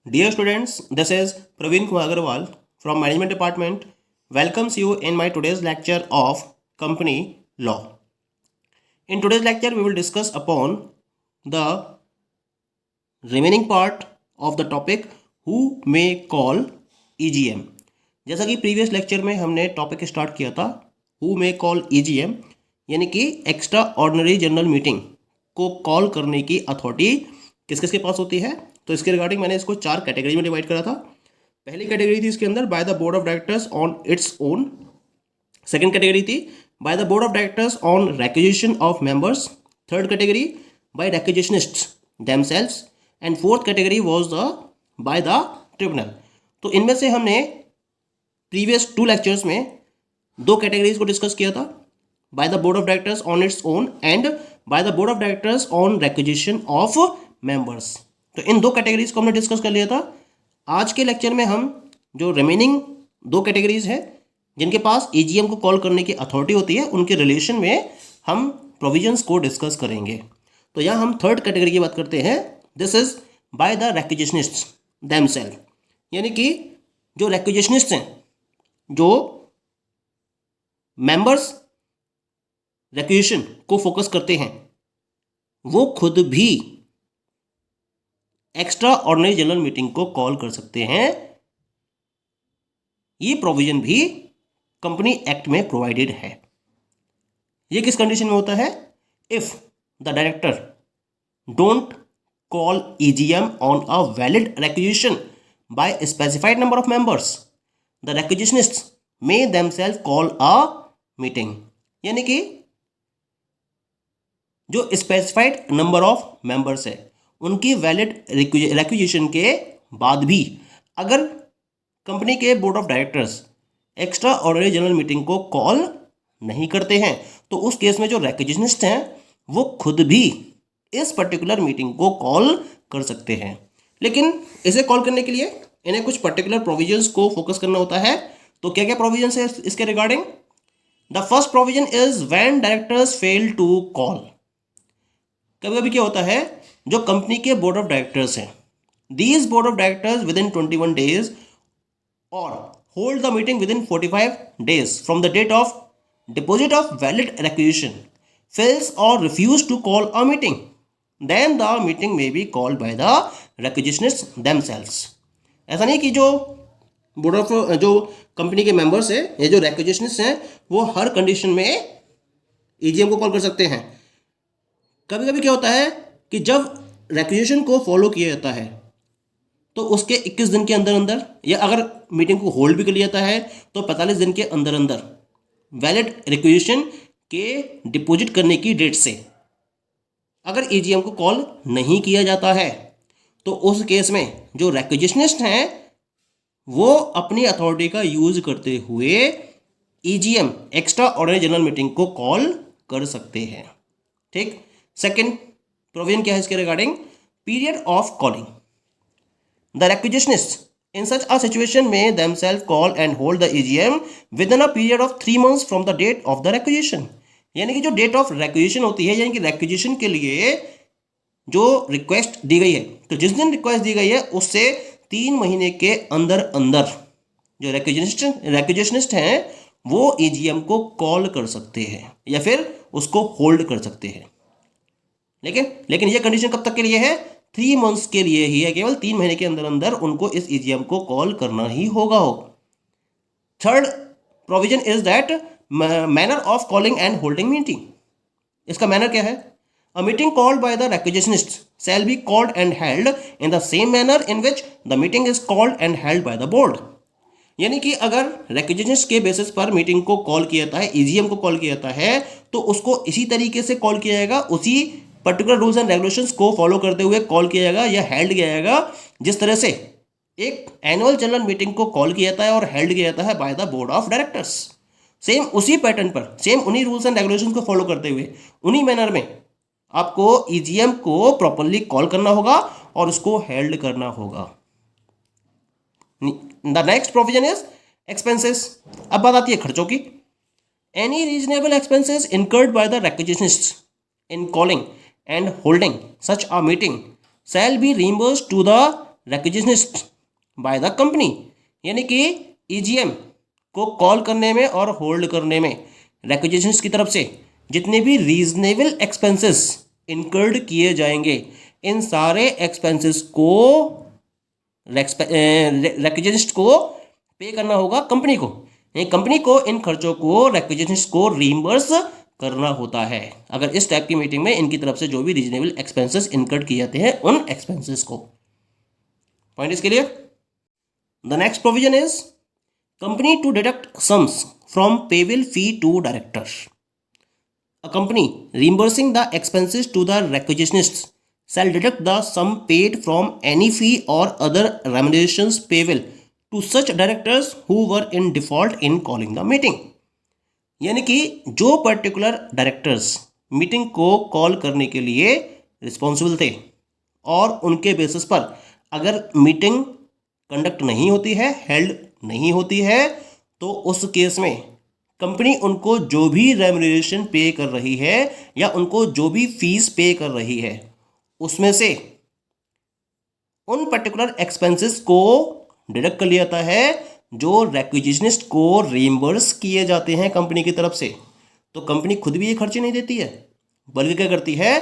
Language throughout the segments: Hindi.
Dear students, this is Praveen Kumar Agarwal from Management Department. Welcomes you in my today's lecture of Company Law. In today's lecture, we will discuss upon the remaining part of the topic who may call EGM. जैसा कि प्रीवियस लेक्चर में हमने टॉपिक स्टार्ट किया था हु मे कॉल EGM, यानी कि एक्स्ट्रा ऑर्डिनरी जनरल मीटिंग को कॉल करने की अथॉरिटी किस किस के पास होती है। तो इसके रिगार्डिंग मैंने इसको 4 कैटेगरी में डिवाइड करा था। पहली कैटेगरी थी इसके अंदर by the board of directors on its own. Second category थी by the board of directors on requisition of members. Third category by requisitionists themselves and fourth category was the by the tribunal. तो इनमें से हमने प्रीवियस 2 लेक्चर्स में 2 कैटेगरीज को डिस्कस किया था, bye the board of directors on its own and bye the board of directors on requisition of members. तो इन 2 कैटेगरीज को हमने डिस्कस कर लिया था। आज के लेक्चर में हम जो रिमेनिंग 2 कैटेगरीज हैं जिनके पास ईजीएम को कॉल करने की अथॉरिटी होती है, उनके रिलेशन में हम प्रोविजंस को डिस्कस करेंगे। तो यहाँ हम थर्ड कैटेगरी की बात करते हैं, this is by the requisitionists themself, यानी कि जो रेक्विजिशनिस्ट हैं, जो मेंबर्स रेक्विजिशन को फोकस करते हैं, वो खुद भी एक्स्ट्रा ऑर्डिनरी जनरल मीटिंग को कॉल कर सकते हैं। ये प्रोविजन भी कंपनी एक्ट में प्रोवाइडेड है। ये किस कंडीशन में होता है? If the director don't call EGM on a valid requisition by specified number of members, the requisitionists may themself call a meeting. यानी कि जो स्पेसिफाइड नंबर ऑफ मेंबर्स है, उनकी वैलिड रेक्विजिशन के बाद भी अगर कंपनी के board of directors extra ordinary general meeting को कॉल नहीं करते हैं, तो उस केस में जो रेक्विजिशनिस्ट हैं वो खुद भी इस पर्टिकुलर मीटिंग को कॉल कर सकते हैं। लेकिन इसे कॉल करने के लिए इन्हें कुछ पर्टिकुलर प्रोविजंस को फोकस करना होता है। तो क्या क्या प्रोविजंस है इसके regarding? The first provision is when directors fail to call. कभी कभी क्या होता है, जो कंपनी के बोर्ड ऑफ डायरेक्टर्स हैं, these board of directors within 21 days or hold the meeting within 45 days from the date of deposit of valid requisition fails or refuse to call a meeting, then the meeting may be called by the requisitionists themselves. ऐसा नहीं कि जो बोर्ड ऑफ जो कंपनी के मेंबर्स हैं, ये जो रेक्विजिशनिस्ट हैं, वो हर कंडीशन में ईजीएम को कॉल कर सकते हैं। कभी कभी क्या होता है कि जब रेक्विजिशन को फॉलो किया जाता है तो उसके 21 दिन के अंदर अंदर, या अगर मीटिंग को होल्ड भी कर लिया जाता है तो 45 दिन के अंदर अंदर वैलिड रिक्विजिशन के डिपॉजिट करने की डेट से अगर ईजीएम को कॉल नहीं किया जाता है, तो उस केस में जो रेक्विजिशनिस्ट हैं वो अपनी अथॉरिटी का यूज करते हुए EGM extraordinary general meeting को कॉल कर सकते हैं। ठीक। सेकंड प्रोविजन क्या है इसके regarding? Period of calling. The requisitionist in such a situation may themselves call and hold the EGM within a period of 3 months from the date of the requisition। यानी कि जो डेट ऑफ रेक्विजिशन होती है, यानी कि रेक्विजिशन के लिए जो रिक्वेस्ट दी गई है, तो जिस दिन रिक्वेस्ट दी गई है उससे 3 महीने के अंदर अंदर जो रेक्विजिशनिस्ट हैं वो EGM को कॉल कर सकते हैं या फिर उसको होल्ड कर सकते हैं। लेकिन ये कंडीशन कब तक के लिए है? 3 मंथ्स के लिए ही है। केवल 3 महीने के अंदर अंदर उनको इस ईजीएम को कॉल करना ही होगा। Third provision is that manner of calling and holding meeting. इसका मैनर क्या है? A meeting called by the requisitionist shall be called and held in the same manner in which the meeting is called and held by the board. यानी कि अगर रेक्विजिशनिस्ट के बेसिस पर मीटिंग को कॉल किया जाता है, ईजीएम को कॉल किया जाता है, तो उसको इसी तरीके से कॉल किया जाएगा, उसी पर्टिकुलर रूल्स एंड रेगुलेशंस को फॉलो करते हुए कॉल किया जाएगा या हेल्ड किया जाएगा, जिस तरह से एक एनुअल जनरल मीटिंग को कॉल किया जाता है और हेल्ड किया जाता है bye the board of directors. Same उसी पैटर्न पर, सेम उन्हीं रूल्स एंड रेगुलेशंस को फॉलो करते हुए, उन्हीं मैनर में आपको ईजीएम को प्रॉपरली कॉल करना होगा और उसको हेल्ड करना होगा। The next provision is expenses. अब बात आती है खर्चों की। Any reasonable expenses incurred by the requisitionist in calling and holding such a meeting shall be reimbursed to the requisitionist by the company, यानी कि ईजीएम को कॉल करने में और होल्ड करने में रिक्विजिशनिस्ट की तरफ से जितने भी रीजनेबल एक्सपेंसेस इनकर्ड किए जाएंगे, इन सारे एक्सपेंसेस को रिक्विजिशनिस्ट को पे करना होगा कंपनी को। कंपनी को इन खर्चों को रिक्विजिशनिस्ट को रीइंबर्स करना होता है अगर इस टाइप की मीटिंग में इनकी तरफ से जो भी रीजनेबल एक्सपेंसेस इनकर्ड किए जाते हैं उन एक्सपेंसेस को। Point is clear? The next provision is company to deduct sums from payable fee to directors. A company reimbursing the expenses to the requisitionists shall deduct the sum paid from any fee or other remunerations payable to such directors who were in default in calling the meeting। यानी कि जो पर्टिकुलर डायरेक्टर्स मीटिंग को कॉल करने के लिए रिस्पॉन्सिबल थे और उनके बेसिस पर अगर मीटिंग कंडक्ट नहीं होती है, हेल्ड नहीं होती है, तो उस केस में कंपनी उनको जो भी रेम्यूनरेशन पे कर रही है या उनको जो भी फीस पे कर रही है उसमें से उन पर्टिकुलर एक्सपेंसेस को डिडक्ट कर लिया जाता है जो रिक्विजिशनिस्ट को रीइंबर्स किए जाते हैं कंपनी की तरफ से। तो कंपनी खुद भी ये खर्चे नहीं देती है, बल्कि क्या करती है,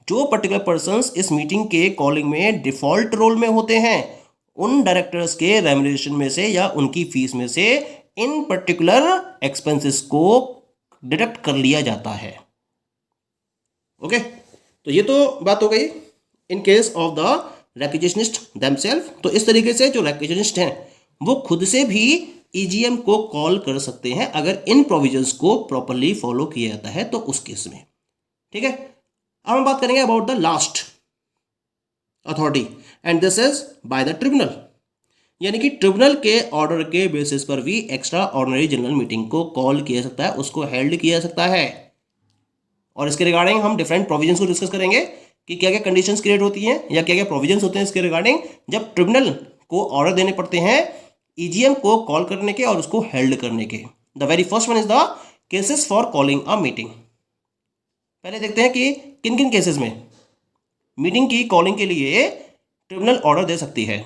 जो पर्टिकुलर पर्सन्स इस मीटिंग के कॉलिंग में डिफॉल्ट रोल में होते हैं उन डायरेक्टर्स के रेम्यूनरेशन में से या उनकी फीस में से इन पर्टिकुलर एक्सपेंसेस को डिडक्ट कर लिया जाता है। ओके, तो ये तो बात हो गई in case of the requisitionist themself. तो इस तरीके से जो रिक्विजिशनिस्ट हैं वो खुद से भी ईजीएम को कॉल कर सकते हैं अगर इन प्रोविजंस को प्रॉपरली फॉलो किया जाता है तो उस केस में। ठीक है, अब हम बात करेंगे about the last authority and this is by the tribunal. यानी कि ट्रिब्यूनल के ऑर्डर के बेसिस पर भी एक्स्ट्रा ऑर्डिनरी जनरल मीटिंग को कॉल किया जा सकता है, उसको हेल्ड किया जा सकता है। और इसके रिगार्डिंग हम डिफरेंट प्रोविजंस को डिस्कस करेंगे कि क्या क्या कंडीशंस क्रिएट होती हैं या क्या क्या प्रोविजंस होते हैं इसके रिगार्डिंग जब ट्रिब्यूनल को ऑर्डर देने पड़ते हैं ईजीएम को कॉल करने के और उसको हेल्ड करने के। The very first one is the cases for calling a meeting. पहले देखते हैं कि किन किन केसेस में मीटिंग की कॉलिंग के लिए ट्रिब्यूनल ऑर्डर दे सकती है।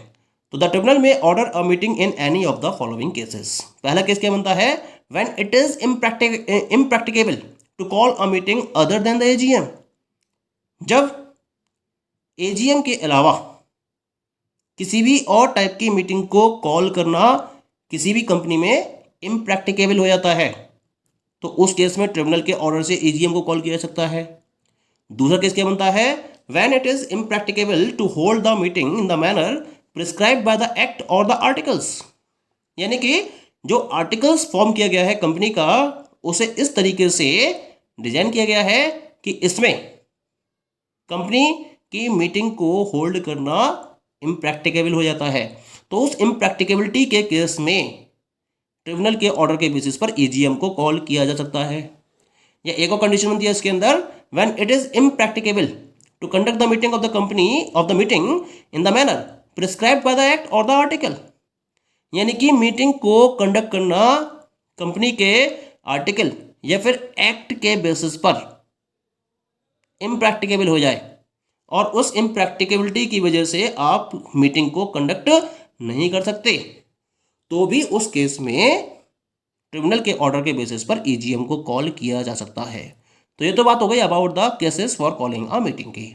तो the tribunal may order a meeting in any of the following cases. पहला केस क्या बनता है, when it is impracticable to call a meeting other than the AGM. जब एजीएम के अलावा किसी भी और टाइप की मीटिंग को कॉल करना किसी भी कंपनी में इम्प्रैक्टिकेबल हो जाता है तो उस केस में ट्रिब्यूनल के ऑर्डर से एजीएम को कॉल किया जा सकता है। दूसरा केस क्या बनता है, when it is impracticable to hold the meeting in the manner prescribe by the act or the articles. यानी कि जो आर्टिकल्स फॉर्म किया गया है कंपनी का उसे इस तरीके से डिजाइन किया गया है कि इसमें कंपनी की मीटिंग को होल्ड करना इम्प्रैक्टिकेबल हो जाता है। तो उस इम्प्रैक्टिकेबिलिटी के केस में ट्रिब्यूनल के ऑर्डर के बेसिस पर ईजीएम को कॉल किया जा सकता है। या एक और कंडीशन बनती है इसके अंदर, when it is impracticable to conduct the meeting of the company of the meeting in the manner prescribe by the act or the article. यानी कि मीटिंग को कंडक्ट करना कंपनी के आर्टिकल या फिर एक्ट के बेसिस पर इम्प्रैक्टिकेबल हो जाए और उस इम्प्रैक्टिकेबिलिटी की वजह से आप मीटिंग को कंडक्ट नहीं कर सकते तो भी उस केस में ट्रिब्यूनल के ऑर्डर के बेसिस पर ईजीएम को कॉल किया जा सकता है। तो ये तो बात हो गई about the cases for calling a meeting की।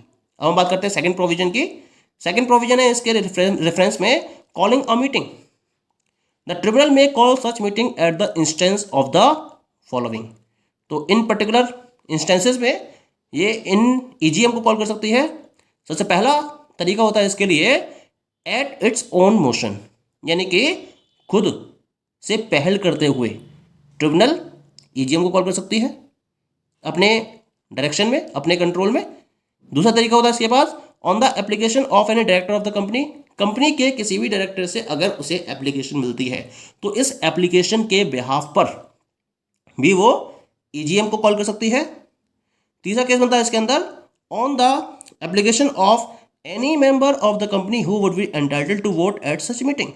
अब हम बात करते हैं सेकंड प्रोविजन की। सेकंड प्रोविजन है इसके रेफरेंस में calling a meeting. The tribunal may call such meeting at the instance of the following. तो इन पर्टिकुलर इंस्टेंसेस में ये इन ईजीएम को कॉल कर सकती है। सबसे पहला तरीका होता है इसके लिए एट इट्स ओन मोशन, यानी कि खुद से पहल करते हुए ट्रिब्यूनल ईजीएम को कॉल कर सकती है अपने डायरेक्शन में, अपने कंट्रोल में। दूसरा तरीका होता है इसके pass on the application of any director of the company. Company के किसी भी डायरेक्टर से अगर उसे एप्लीकेशन मिलती है तो इस एप्लीकेशन के बिहाफ पर भी वो ईजीएम को कॉल कर सकती है। तीसरा केस बनता है इसके अंदर on the application of any member of the company who would be entitled to vote at such meeting.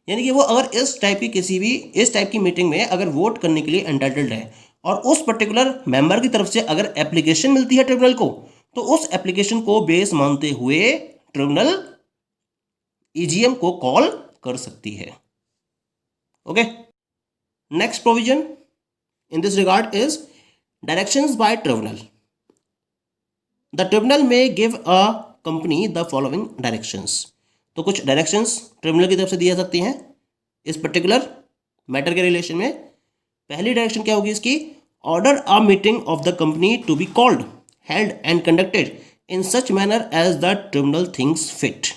यानी कि वो अगर इस टाइप की मीटिंग में अगर वोट करने के लिए एंटाइटल्ड है और उस पर्टिकुलर मेंबर की तरफ से अगर एप्लीकेशन मिलती है ट्रिब्यूनल को तो उस एप्लीकेशन को बेस मानते हुए ट्रिब्यूनल ईजीएम को कॉल कर सकती है। Okay, next provision in this regard is directions by tribunal. The tribunal may give a company the following directions. तो कुछ डायरेक्शंस ट्रिब्यूनल की तरफ से दी जा सकती हैं इस पर्टिकुलर मैटर के रिलेशन में। पहली डायरेक्शन क्या होगी इसकी, order a meeting of the company to be called, held and conducted in such manner as the tribunal thinks fit.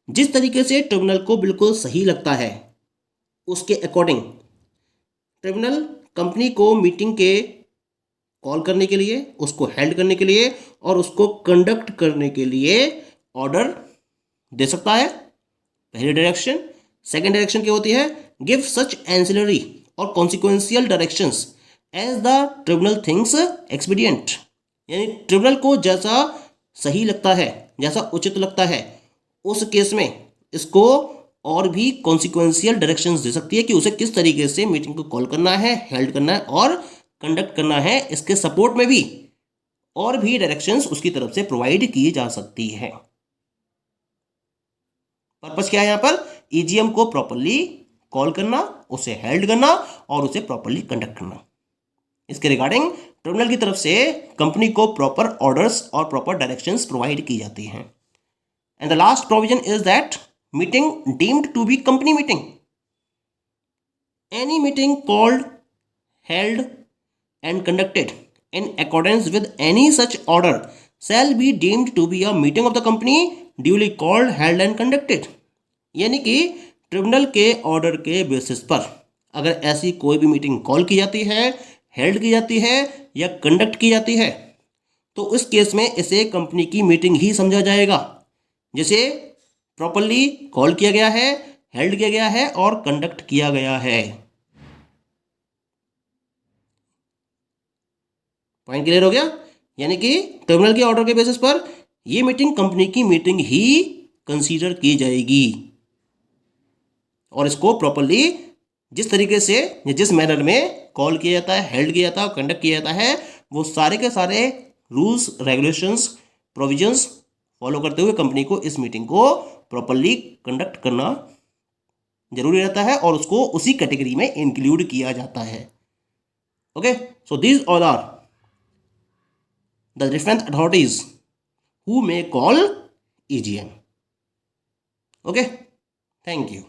जिस तरीके से ट्रिब्यूनल को बिल्कुल सही लगता है उसके अकॉर्डिंग ट्रिब्यूनल कंपनी को मीटिंग के कॉल करने के लिए, उसको हेल्ड करने के लिए और उसको कंडक्ट करने के लिए ऑर्डर दे सकता है, पहली डायरेक्शन। सेकेंड डायरेक्शन क्या होती है, गिव सच एंसिलरी और consequential directions as the tribunal thinks expedient. यानी ट्रिब्यूनल को जैसा सही लगता है, जैसा उचित लगता है, उस केस में इसको और भी कॉन्सिक्वेंशियल डायरेक्शंस दे सकती है कि उसे किस तरीके से मीटिंग को कॉल करना है, हेल्ड करना है और कंडक्ट करना है। इसके सपोर्ट में भी और भी डायरेक्शंस उसकी तरफ से प्रोवाइड की जा सकती है। पर्पस क्या है यहां पर, ईजीएम को प्रॉपरली कॉल करना, उसे हेल्ड करना और उसे प्रॉपरली कंडक्ट करना। इसके रिगार्डिंग ट्रिब्यूनल की तरफ से कंपनी को प्रॉपर ऑर्डर्स और प्रॉपर डायरेक्शंस प्रोवाइड की जाती हैं। And the last provision is that meeting deemed to be company meeting, any meeting called, held and conducted in accordance with any such order shall be deemed to be a meeting of the company duly called, held and conducted। यानी कि ट्रिब्यूनल के ऑर्डर के बेसिस पर अगर ऐसी कोई भी मीटिंग कॉल की जाती है, हेल्ड की जाती है या कंडक्ट की जाती है तो उस केस में इसे कंपनी की मीटिंग ही समझा जाएगा, जिसे प्रॉपरली कॉल किया गया है, हेल्ड किया गया है और कंडक्ट किया गया है। पॉइंट क्लियर हो गया। यानी कि ट्रिब्यूनल के ऑर्डर के बेसिस पर ये मीटिंग कंपनी की मीटिंग ही कंसीडर की जाएगी और इसको प्रॉपरली जिस तरीके से या जिस मैनर में कॉल किया जाता है, हेल्ड किया जाता है, कंडक्ट किया जाता है, वो सारे के सारे रूल्स, रेगुलेशंस, प्रोविजंस फॉलो करते हुए कंपनी को इस मीटिंग को प्रॉपरली कंडक्ट करना जरूरी रहता है और उसको उसी कैटेगरी में इंक्लूड किया जाता है। Okay, so these all are the different authorities who may call EGM. Okay, thank you.